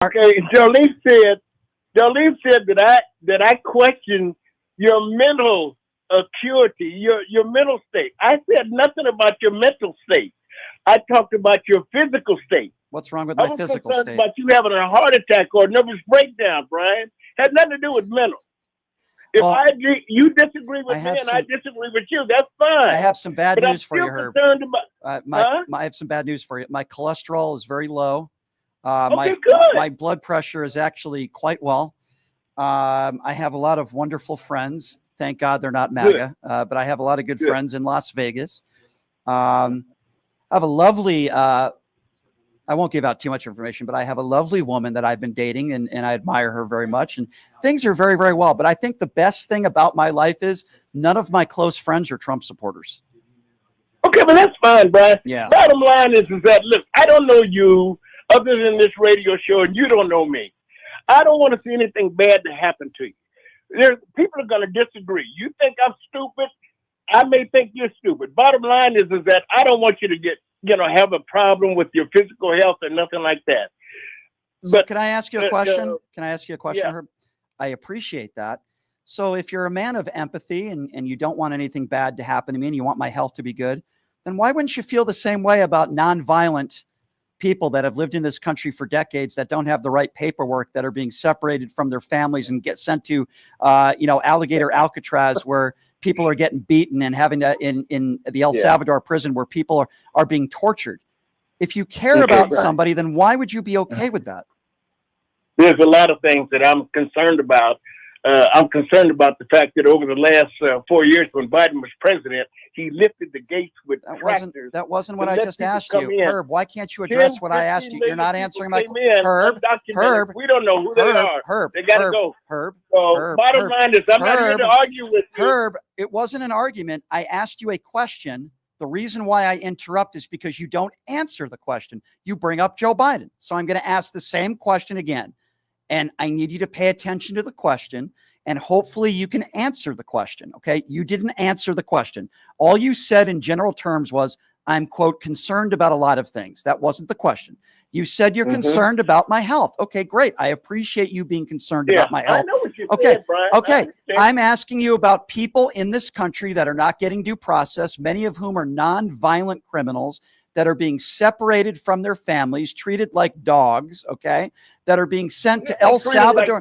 Okay, Jolie said that I questioned your mental acuity, your mental state. I said nothing about your mental state. I talked about your physical state. What's wrong with I my was physical concerned state? about you having a heart attack or a nervous breakdown, Brian. Had nothing to do with mental. If Well, you disagree with me and I disagree with you, that's fine. I have some bad But news for you, Herb. concerned about, I have some bad news for you. My cholesterol is very low. Okay, good. My blood pressure is actually quite well. I have a lot of wonderful friends. Thank God they're not MAGA, but I have a lot of good friends in Las Vegas. I have a lovely, I won't give out too much information, but I have a lovely woman that I've been dating, and I admire her very much. And things are very, very well. But I think the best thing about my life is none of my close friends are Trump supporters. Okay, but that's fine, Brian. Yeah. Bottom line is that, look, I don't know you other than this radio show, and you don't know me. I don't want to see anything bad to happen to you. People are going to disagree. You think I'm stupid. I may think you're stupid. Bottom line is that I don't want you to have a problem with your physical health or nothing like that. But can I ask you a question? Can I ask you a question, yeah. Herb? I appreciate that. So if you're a man of empathy and you don't want anything bad to happen to me and you want my health to be good, then why wouldn't you feel the same way about nonviolent people that have lived in this country for decades that don't have the right paperwork, that are being separated from their families and get sent to, alligator Alcatraz, where people are getting beaten, and having to in the El Salvador prison where people are being tortured. If you care about somebody, then why would you be okay with that? There's a lot of things that I'm concerned about. I'm concerned about the fact that over the last 4 years when Biden was president, he lifted the gates with tractors. That wasn't what I just asked you. Herb, why can't you address what I asked you? You're not answering my question. Herb, we don't know who they are. Herb, they got to go. Herb, bottom line is, I'm not here to argue with you. Herb, it wasn't an argument. I asked you a question. The reason why I interrupt is because you don't answer the question. You bring up Joe Biden. So I'm going to ask the same question again. And I need you to pay attention to the question, and hopefully you can answer the question. Okay. You didn't answer the question. All you said in general terms was, I'm, quote, concerned about a lot of things. That wasn't the question. You said you're concerned about my health. Okay, great. I appreciate you being concerned about my health. I know what you said, Brian. Okay. I'm asking you about people in this country that are not getting due process, many of whom are non-violent criminals that are being separated from their families, treated like dogs, okay, that are being sent to El Salvador.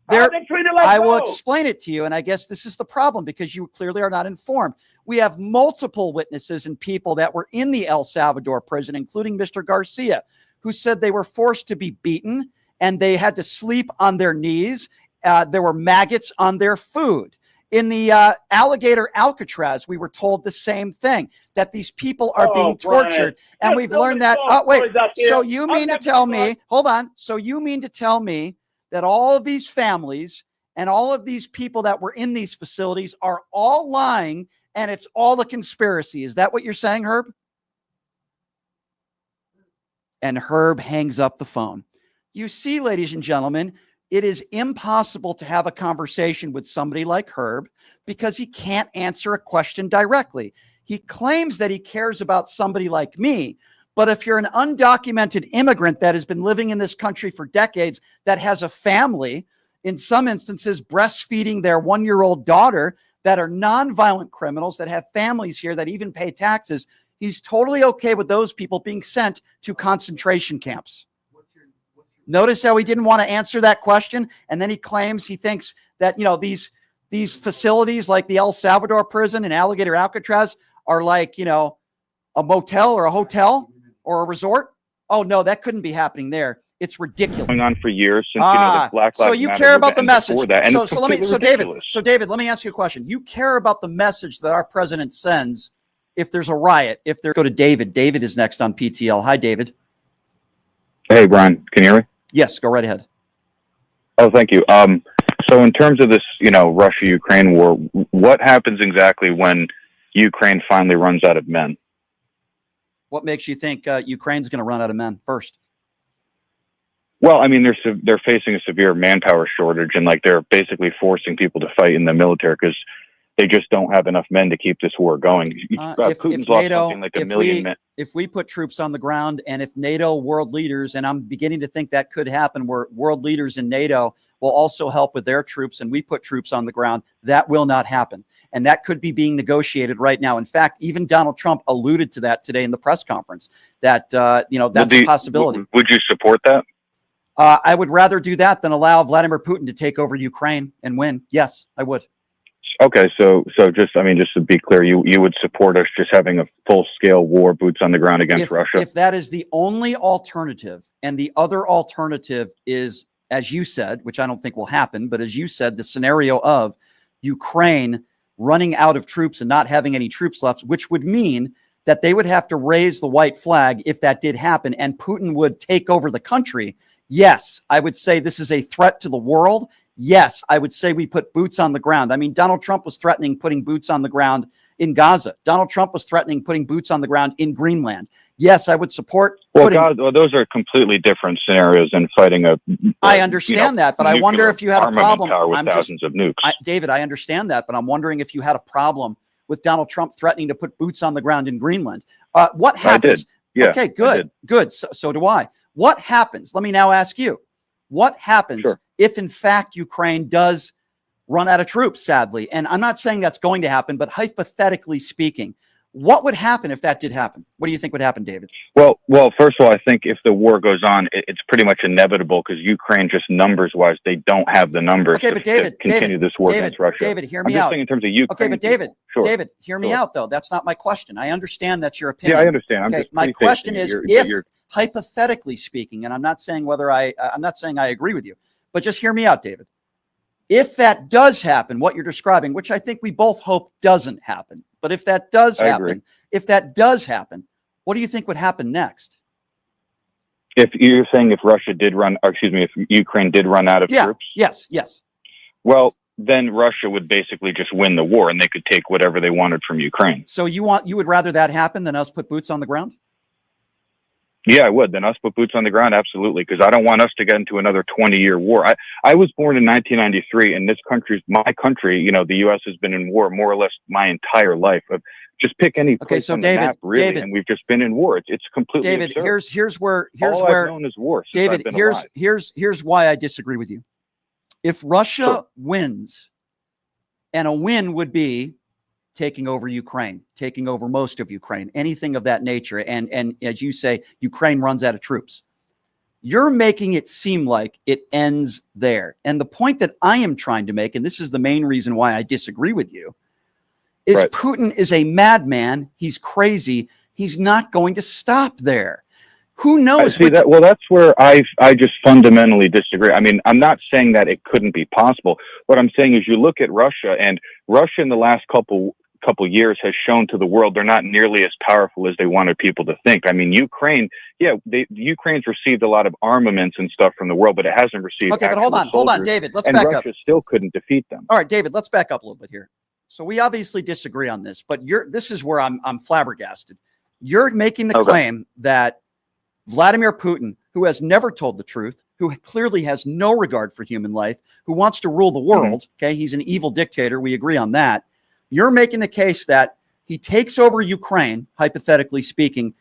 I will explain it to you, and I guess this is the problem, because you clearly are not informed. We have multiple witnesses and people that were in the El Salvador prison, including Mr. Garcia, who said they were forced to be beaten and they had to sleep on their knees. There were maggots on their food. In the alligator Alcatraz, we were told the same thing, that these people are being tortured. And we've learned that. Oh, wait. So you mean to tell me, hold on. So you mean to tell me that all of these families and all of these people that were in these facilities are all lying, and it's all a conspiracy? Is that what you're saying, Herb? And Herb hangs up the phone. You see, ladies and gentlemen, it is impossible to have a conversation with somebody like Herb because he can't answer a question directly. He claims that he cares about somebody like me, but if you're an undocumented immigrant that has been living in this country for decades, that has a family, in some instances breastfeeding their 1-year-old daughter, that are nonviolent criminals, that have families here, that even pay taxes, he's totally okay with those people being sent to concentration camps. Notice how he didn't want to answer that question, and then he claims he thinks that, these facilities like the El Salvador prison and alligator Alcatraz are like, a motel or a hotel or a resort. Oh no, that couldn't be happening there. It's ridiculous. Going on for years since the Black Lives Matter. So you care about the message. So David, let me ask you a question. You care about the message that our president sends if there's a riot, go to David. David is next on PTL. Hi, David. Hey, Brian, can you hear me? Yes, go right ahead. Oh, thank you. So in terms of this, Russia-Ukraine war, what happens exactly when Ukraine finally runs out of men? What makes you think Ukraine's going to run out of men first? Well, I mean, they're facing a severe manpower shortage, and they're basically forcing people to fight in the military because they just don't have enough men to keep this war going. Putin's lost NATO, something like a million men. If we put troops on the ground, and if NATO world leaders, and I'm beginning to think that could happen, where world leaders in NATO will also help with their troops, and we put troops on the ground, that will not happen. And that could be being negotiated right now. In fact, even Donald Trump alluded to that today in the press conference, that, that's a possibility. Would you support that? I would rather do that than allow Vladimir Putin to take over Ukraine and win. Yes, I would. Okay, so just to be clear, you would support us just having a full-scale war, boots on the ground against Russia? If that is the only alternative, and the other alternative is, as you said, which I don't think will happen, but as you said, the scenario of Ukraine running out of troops and not having any troops left, which would mean that they would have to raise the white flag if that did happen, and Putin would take over the country. Yes, I would say this is a threat to the world. Yes, I would say we put boots on the ground. I mean, Donald Trump was threatening putting boots on the ground in Gaza. Donald Trump was threatening putting boots on the ground in Greenland. Yes, I would support. Those are completely different scenarios than fighting a. I understand that, but I wonder if you had a problem with thousands of nukes. David, I understand that, but I'm wondering if you had a problem with Donald Trump threatening to put boots on the ground in Greenland. What happens? I did. Yeah. Okay, good. So do I. What happens? Let me now ask you. What happens if, in fact, Ukraine does run out of troops, sadly? And I'm not saying that's going to happen, but hypothetically speaking, what would happen if that did happen? What do you think would happen, David? Well, first of all, I think if the war goes on, it's pretty much inevitable because Ukraine, just numbers-wise, they don't have the numbers to continue this war against Russia. David, hear me I'm just out. saying in terms of Ukraine. Okay, but David, hear me out, though. That's not my question. I understand that's your opinion. Yeah, I understand. Okay, my question is, if hypothetically speaking, and I'm not saying I'm not saying I agree with you, but just hear me out, David. If that does happen, what you're describing, which I think we both hope doesn't happen, but if that does happen, what do you think would happen next? If you're saying if Ukraine did run out of troops? Yes. Well, then Russia would basically just win the war and they could take whatever they wanted from Ukraine. So you would rather that happen than us put boots on the ground? Yeah, I would. Then us put boots on the ground, absolutely, because I don't want us to get into another 20-year war. I was born in 1993, and my country, the U.S. has been in war more or less my entire life. Just pick any place on the map, really, David, and we've just been in war. It's completely David, absurd. here's where I've known is war. David, here's why I disagree with you. If Russia wins, and a win would be taking over Ukraine, taking over most of Ukraine, anything of that nature. And as you say, Ukraine runs out of troops. You're making it seem like it ends there. And the point that I am trying to make, and this is the main reason why I disagree with you, is Putin is a madman. He's crazy. He's not going to stop there. Who knows? That's where I just fundamentally disagree. I mean, I'm not saying that it couldn't be possible. What I'm saying is you look at Russia, and Russia in the last couple years has shown to the world they're not nearly as powerful as they wanted people to think. I mean, Ukraine's received a lot of armaments and stuff from the world, but it hasn't received. Okay, but hold on, David. Let's back up. Russia still couldn't defeat them. All right, David, let's back up a little bit here. So we obviously disagree on this, but this is where I'm flabbergasted. You're making the claim that Vladimir Putin, who has never told the truth, who clearly has no regard for human life, who wants to rule the world, okay, he's an evil dictator. We agree on that. You're making the case that he takes over Ukraine, hypothetically speaking,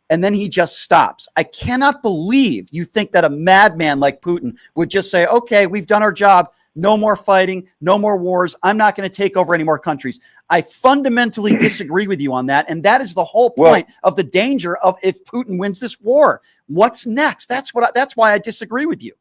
and then he just stops. I cannot believe you think that a madman like Putin would just say, okay, we've done our job. No more fighting, no more wars. I'm not going to take over any more countries. I fundamentally disagree with you on that. And that is the whole point of the danger of if Putin wins this war. What's next? That's why I disagree with you.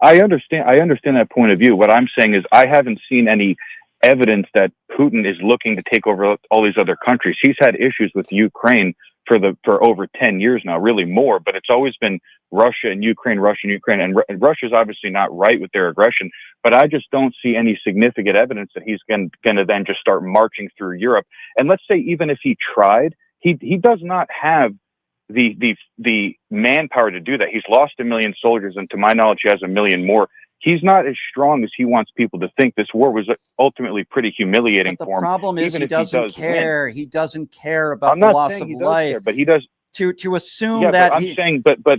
I understand that point of view. What I'm saying is I haven't seen any evidence that Putin is looking to take over all these other countries. He's had issues with Ukraine for over 10 years now, really more, but it's always been Russia and Ukraine, and Russia's obviously not right with their aggression, but I just don't see any significant evidence that he's going to then just start marching through Europe. And let's say even if he tried, he does not have the manpower to do that. He's lost 1 million soldiers, and to my knowledge, he has 1 million more. He's not as strong as he wants people to think. This war was ultimately pretty humiliating for him. The problem is he doesn't care. He doesn't care about the loss of life. but he does. To assume that. But I'm saying, but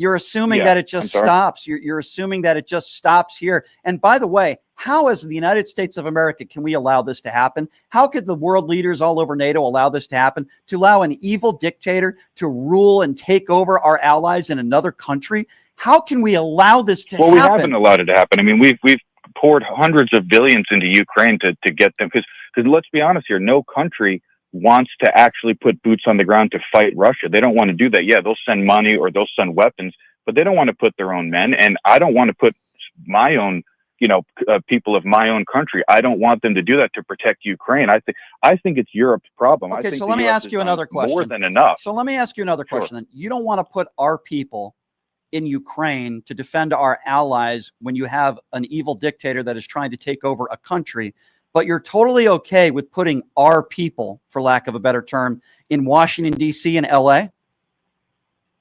You're assuming Yeah, that it just I'm sorry. stops. You're assuming that it just stops here. And by the way, how, as the United States of America, can we allow this to happen? How could the world leaders all over NATO allow this to happen? To allow an evil dictator to rule and take over our allies in another country? How can we allow this to happen? Well, we haven't allowed it to happen. I mean, we've poured hundreds of billions into Ukraine to get them, because let's be honest here, no country wants to actually put boots on the ground to fight Russia. They don't want to do that. Yeah, they'll send money or they'll send weapons, but they don't want to put their own men. And I don't want to put my own, people of my own country. I don't want them to do that to protect Ukraine. I think it's Europe's problem. Okay, I think so let me ask you another question. More than enough. So let me ask you another question. Then you don't want to put our people in Ukraine to defend our allies when you have an evil dictator that is trying to take over a country, but you're totally okay with putting our people, for lack of a better term, in Washington, D.C. and L.A.?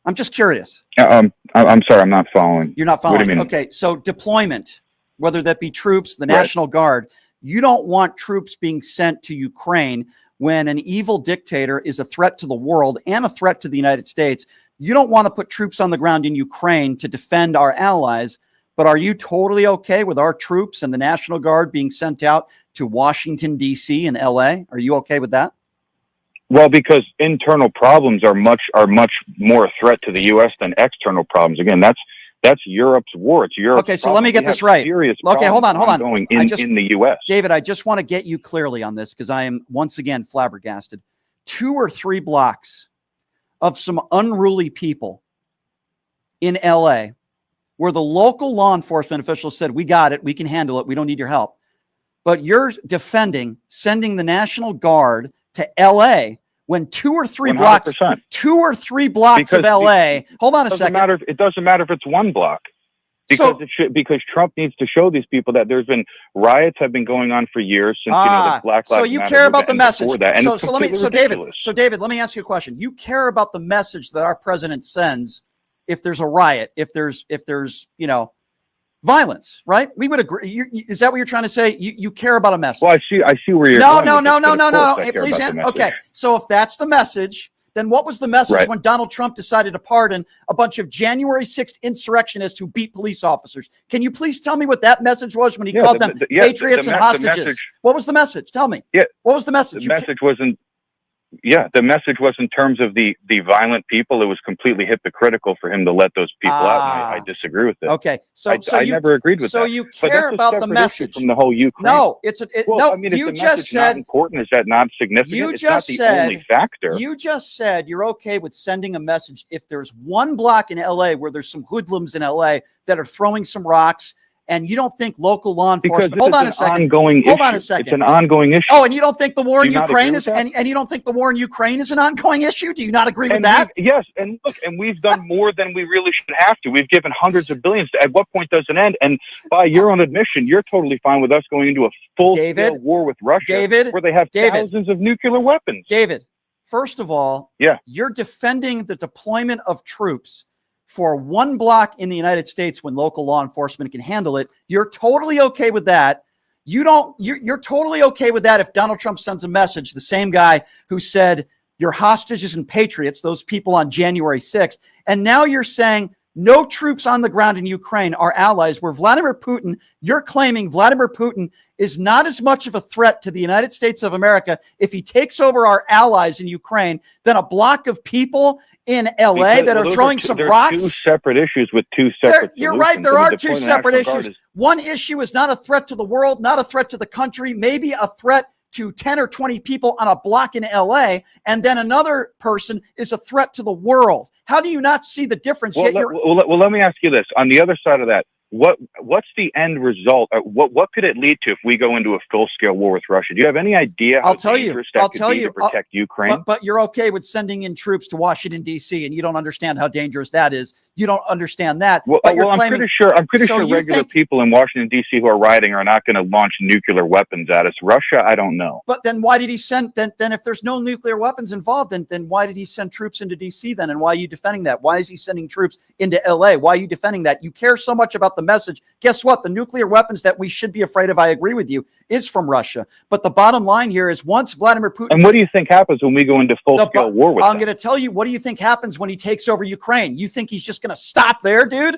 I'm just curious. I'm sorry, I'm not following. You're not following. What do you mean? Okay, so deployment, whether that be troops, the National Guard, you don't want troops being sent to Ukraine when an evil dictator is a threat to the world and a threat to the United States. You don't want to put troops on the ground in Ukraine to defend our allies, but are you totally okay with our troops and the National Guard being sent out to Washington, D.C. and L.A.? Are you okay with that? Well, because internal problems are much more a threat to the U.S. than external problems. Again, that's Europe's war. It's Europe's Okay, so problem. let me get this right. Okay, hold on. Going in the U.S. David, I just want to get you clearly on this because I am once again flabbergasted. 2 or 3 blocks of some unruly people in L.A. where the local law enforcement officials said, we got it, we can handle it, we don't need your help. But you're defending sending the National Guard to L.A. when 2 or 3 blocks, 2 or 3 blocks of L.A. Hold on a second. It doesn't matter if it's 1 block. Because Trump needs to show these people that there's been riots have been going on for years since the Black Lives Matter. So you care about the message. David, let me ask you a question. You care about the message that our president sends if there's a riot, if there's violence, right? We would agree. Is that what you're trying to say? You care about a message. Well, I see where you're going. No. Hey, please. Okay. So if that's the message, then what was the message when Donald Trump decided to pardon a bunch of January 6th insurrectionists who beat police officers? Can you please tell me what that message was when he called them patriots and hostages? What was the message? Tell me. Yeah. What was the message? The message was in terms of the violent people. It was completely hypocritical for him to let those people out. And I disagree with it. Okay, I never agreed with that. So you care about the message from the whole Ukraine. No, you just said not important. Is that not significant? It's not the only factor. You just said you're okay with sending a message if there's 1 block in LA where there's some hoodlums in LA that are throwing some rocks. And you don't think local law enforcement? Hold on a second. Hold on a second. It's an ongoing issue. Oh, and you don't think the war in Ukraine is and you don't think the war in Ukraine is an ongoing issue? Do you not agree with that? Yes, and look, and we've done more than we really should have to. We've given hundreds of billions. At what point does it end? And by your own admission, you're totally fine with us going into a full-scale war with Russia, where they have thousands of nuclear weapons. David, first of all, you're defending the deployment of troops for 1 block in the United States when local law enforcement can handle it. You're totally okay with that. You're totally okay with that if Donald Trump sends a message, the same guy who said you're hostages and patriots, those people on January 6th. And now you're saying no troops on the ground in Ukraine are allies, where Vladimir Putin, you're claiming Vladimir Putin is not as much of a threat to the United States of America if he takes over our allies in Ukraine than a block of people in LA that are throwing some rocks. 2 separate issues with 2 separate You're right. There are 2 separate issues. One issue is not a threat to the world, not a threat to the country, maybe a threat to 10 or 20 people on a block in LA. And then another person is a threat to the world. How do you not see the difference? Well, let me ask you this. On the other side of that, what's the end result? What could it lead to if we go into a full-scale war with Russia? Do you have any idea how dangerous that could be to protect Ukraine? But you're okay with sending in troops to Washington, D.C., and you don't understand how dangerous that is. You don't understand that. I'm pretty sure regular people in Washington, D.C. who are rioting are not going to launch nuclear weapons at us. Russia, I don't know. But then why did he send, then if there's no nuclear weapons involved, then why did he send troops into D.C. then? And why are you defending that? Why is he sending troops into L.A.? Why are you defending that? You care so much about the the message. Guess what? The nuclear weapons that we should be afraid of, I agree with you, is from Russia. But the bottom line here is once Vladimir Putin... And what do you think happens when we go into full-scale war with them? I'm going to tell you, what do you think happens when he takes over Ukraine? You think he's just going to stop there, dude?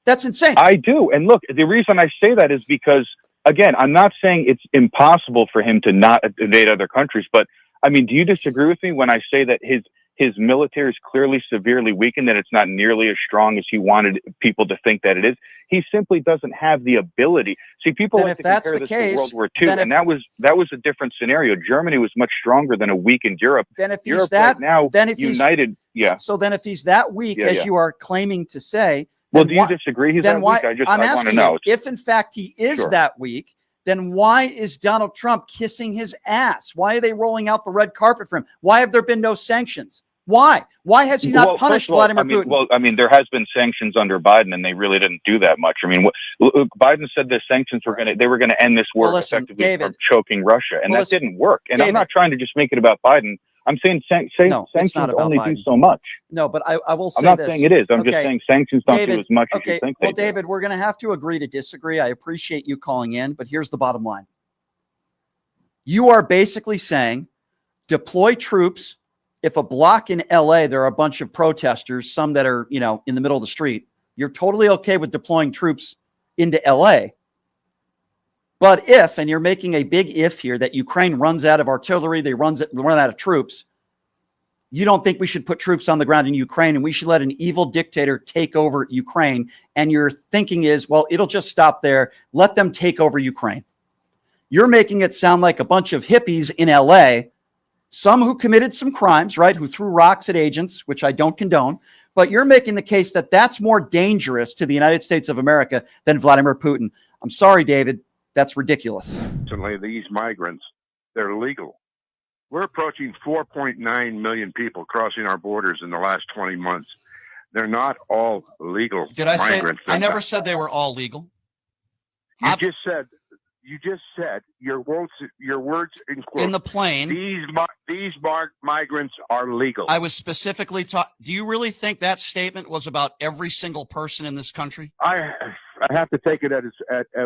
That's insane. I do. And look, the reason I say that is because, again, I'm not saying it's impossible for him to not invade other countries, but I mean, do you disagree with me when I say that his military is clearly severely weakened, that it's not nearly as strong as he wanted people to think that it is? He simply doesn't have the ability. See, people like to compare this to World War II, and that was a different scenario. Germany was much stronger than a weakened Europe. Then if Europe he's that, right now, then if united, So then if he's that weak, as you are claiming to say, well, do you disagree he's that weak? I want to know. If in fact he is that weak, then why is Donald Trump kissing his ass? Why are they rolling out the red carpet for him? Why have there been no sanctions? Why? Why has he not punished Vladimir Putin? Well, I mean, there has been sanctions under Biden, and they really didn't do that much. I mean, Biden said the sanctions were going to end this war effectively from choking Russia, and that didn't work. And I'm not trying to just make it about Biden. I'm saying sanctions only do so much. No, but I will say I'm not saying it is. I'm just saying sanctions don't do as much as you think they do. Well, David, we're going to have to agree to disagree. I appreciate you calling in, but here's the bottom line. You are basically saying deploy troops. If a block in LA, there are a bunch of protesters, some that are, in the middle of the street, you're totally okay with deploying troops into LA. But if, and you're making a big if here, that Ukraine runs out of artillery, they run out of troops, you don't think we should put troops on the ground in Ukraine and we should let an evil dictator take over Ukraine. And your thinking is, well, it'll just stop there. Let them take over Ukraine. You're making it sound like a bunch of hippies in LA, some who committed some crimes, right, who threw rocks at agents, which I don't condone. But you're making the case that that's more dangerous to the United States of America than Vladimir Putin. I'm sorry, David. That's ridiculous. These migrants, they're legal. We're approaching 4.9 million people crossing our borders in the last 20 months. They're not all legal. Did I migrants. I never said they were all legal. You just said your words in quotes. In the plane. These migrants are legal. I was specifically talking. Do you really think that statement was about every single person in this country? I have to take it at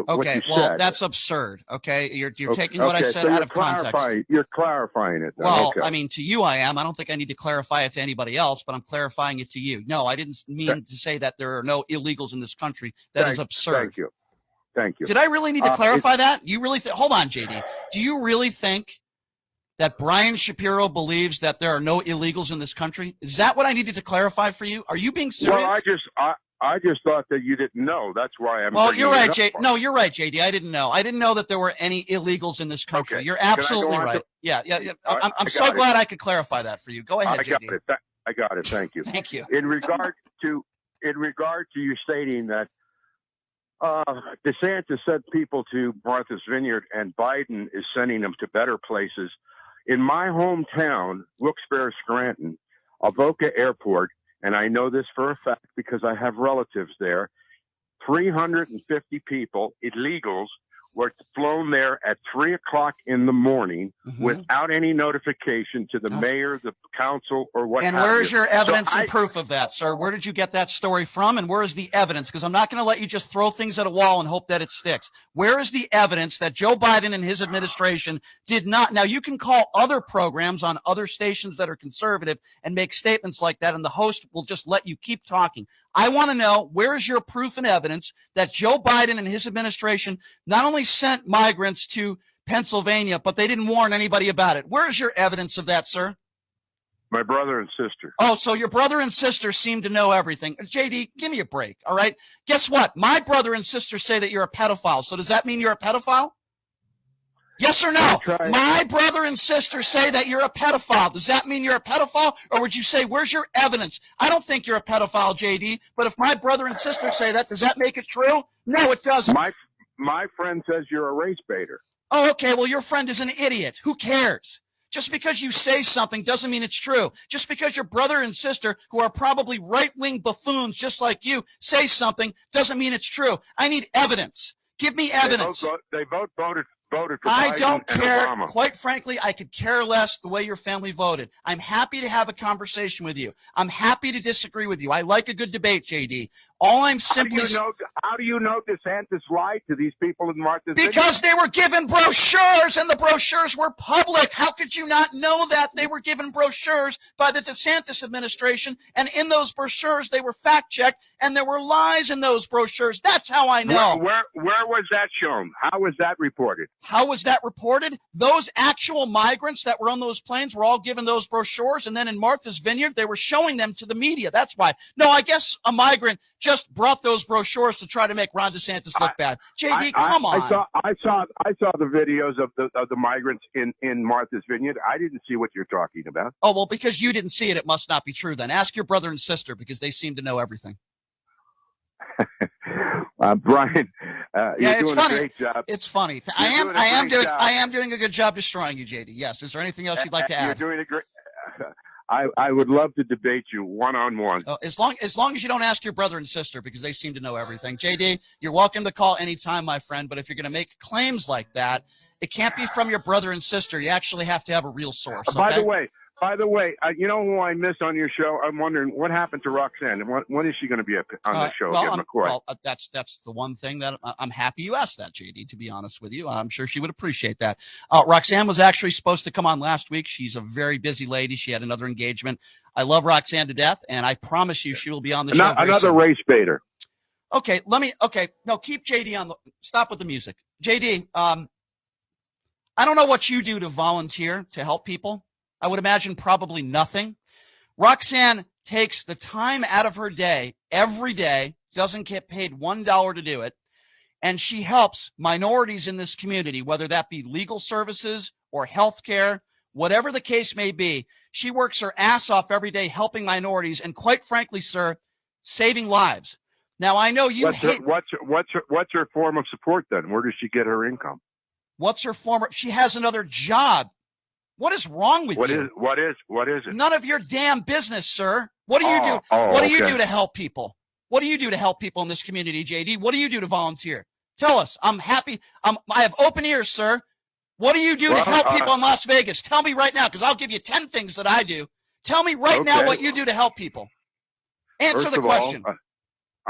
what you said. Well, that's absurd. Okay, you're taking what I said out of context. You're clarifying it. Well, I mean, to you, I am. I don't think I need to clarify it to anybody else, but I'm clarifying it to you. No, I didn't mean to say that there are no illegals in this country. That is absurd. Thank you. Did I really need to clarify that? You really hold on, JD. Do you really think that Brian Shapiro believes that there are no illegals in this country? Is that what I needed to clarify for you? Are you being serious? Well, I just thought that you didn't know. That's why I'm. Well, you're right, JD. No, you're right, JD. I didn't know. I didn't know that there were any illegals in this country. Okay. You're absolutely right. Yeah. I'm so glad I could clarify that for you. Go ahead, JD. I got it. Thank you. Thank you. In regard to you stating that DeSantis sent people to Martha's Vineyard and Biden is sending them to better places. In my hometown, Wilkes-Barre, Scranton, Avoca Airport, and I know this for a fact because I have relatives there, 350 people, illegals, were flown there at 3 o'clock in the morning without any notification to the mayor, the council, or what. And where's your evidence and proof of that, sir? Where did you get that story from? And where is the evidence? Because I'm not going to let you just throw things at a wall and hope that it sticks. Where is the evidence that Joe Biden and his administration did not? Now, you can call other programs on other stations that are conservative and make statements like that, and the host will just let you keep talking. I want to know, where is your proof and evidence that Joe Biden and his administration not only sent migrants to Pennsylvania, but they didn't warn anybody about it? Where is your evidence of that, sir? My brother and sister. Oh, so your brother and sister seem to know everything. JD, give me a break, all right? Guess what? My brother and sister say that you're a pedophile. So does that mean you're a pedophile? Yes or no? My brother and sister say that you're a pedophile. Does that mean you're a pedophile? Or would you say, where's your evidence? I don't think you're a pedophile, JD. But if my brother and sister say that, does that make it true? No, it doesn't. My friend says you're a race baiter. Oh, okay. Well, your friend is an idiot. Who cares? Just because you say something doesn't mean it's true. Just because your brother and sister, who are probably right-wing buffoons just like you, say something doesn't mean it's true. I need evidence. Give me evidence. They both voted voted for I Biden don't and care. Obama. Quite frankly, I could care less the way your family voted. I'm happy to have a conversation with you. I'm happy to disagree with you. I like a good debate, JD. All I'm simply How do you know DeSantis lied to these people in Martha's Vineyard? because they were given brochures and the brochures were public. How could you not know that? They were given brochures by the DeSantis administration, and in those brochures they were fact-checked, and there were lies in those brochures. That's how I know. Where was that shown? How was that reported? How was that reported? Those actual migrants that were on those planes were all given those brochures, and then in Martha's Vineyard, they were showing them to the media. That's why. No, I guess a migrant just brought those brochures to try to make Ron DeSantis look bad. JD, come on. I saw the videos of the migrants in Martha's Vineyard. I didn't see what you're talking about. Oh, well, because you didn't see it, it must not be true then. Ask your brother and sister because they seem to know everything. Brian, you're doing funny. a great job. It's funny. I am doing a good job destroying you, JD. Yes. Is there anything else you'd like to add? You're doing a great. I would love to debate you one-on-one. As long as you don't ask your brother and sister because they seem to know everything. JD, you're welcome to call anytime, my friend. But if you're going to make claims like that, it can't be from your brother and sister. You actually have to have a real source. Okay? By the way, you know who I miss on your show? I'm wondering what happened to Roxanne. When is she going to be on the show again, McCoy? Well, that's the one thing that I'm happy you asked that, JD, to be honest with you. I'm sure she would appreciate that. Roxanne was actually supposed to come on last week. She's a very busy lady. She had another engagement. I love Roxanne to death, and I promise you she will be on the show. Another race baiter. Okay, no, keep JD on stop with the music. JD, I don't know what you do to volunteer to help people. I would imagine probably nothing. Roxanne takes the time out of her day every day, doesn't get paid $1 to do it, and she helps minorities in this community, whether that be legal services or healthcare, whatever the case may be. She works her ass off every day helping minorities and, quite frankly, sir, saving lives. Now, I know you what's her form of support then? Where does she get her income? She has another job. What is wrong with you? What is it? None of your damn business, sir. What do you do? What do you do to help people? What do you do to help people in this community, JD? What do you do to volunteer? Tell us. I'm happy. I have open ears, sir. What do you do to help people in Las Vegas? Tell me right now, because I'll give you 10 things that I do. Tell me right now what you do to help people. Answer the question.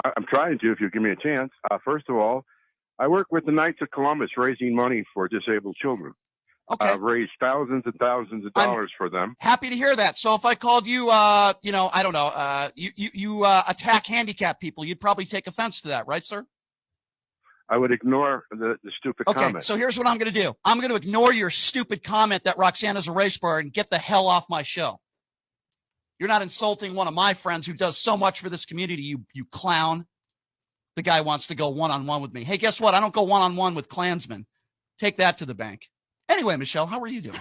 I'm trying to, if you give me a chance. First of all, I work with the Knights of Columbus raising money for disabled children. Okay. I've raised thousands and thousands of dollars for them. Happy to hear that. So if I called you, I don't know, you attack handicapped people, you'd probably take offense to that, right, sir? I would ignore the stupid comment. So here's what I'm going to do. I'm going to ignore your stupid comment that Roxanne is a race bar and get the hell off my show. You're not insulting one of my friends who does so much for this community, you clown. The guy wants to go one-on-one with me. Hey, guess what? I don't go one-on-one with Klansmen. Take that to the bank. Anyway, Michelle, how are you doing?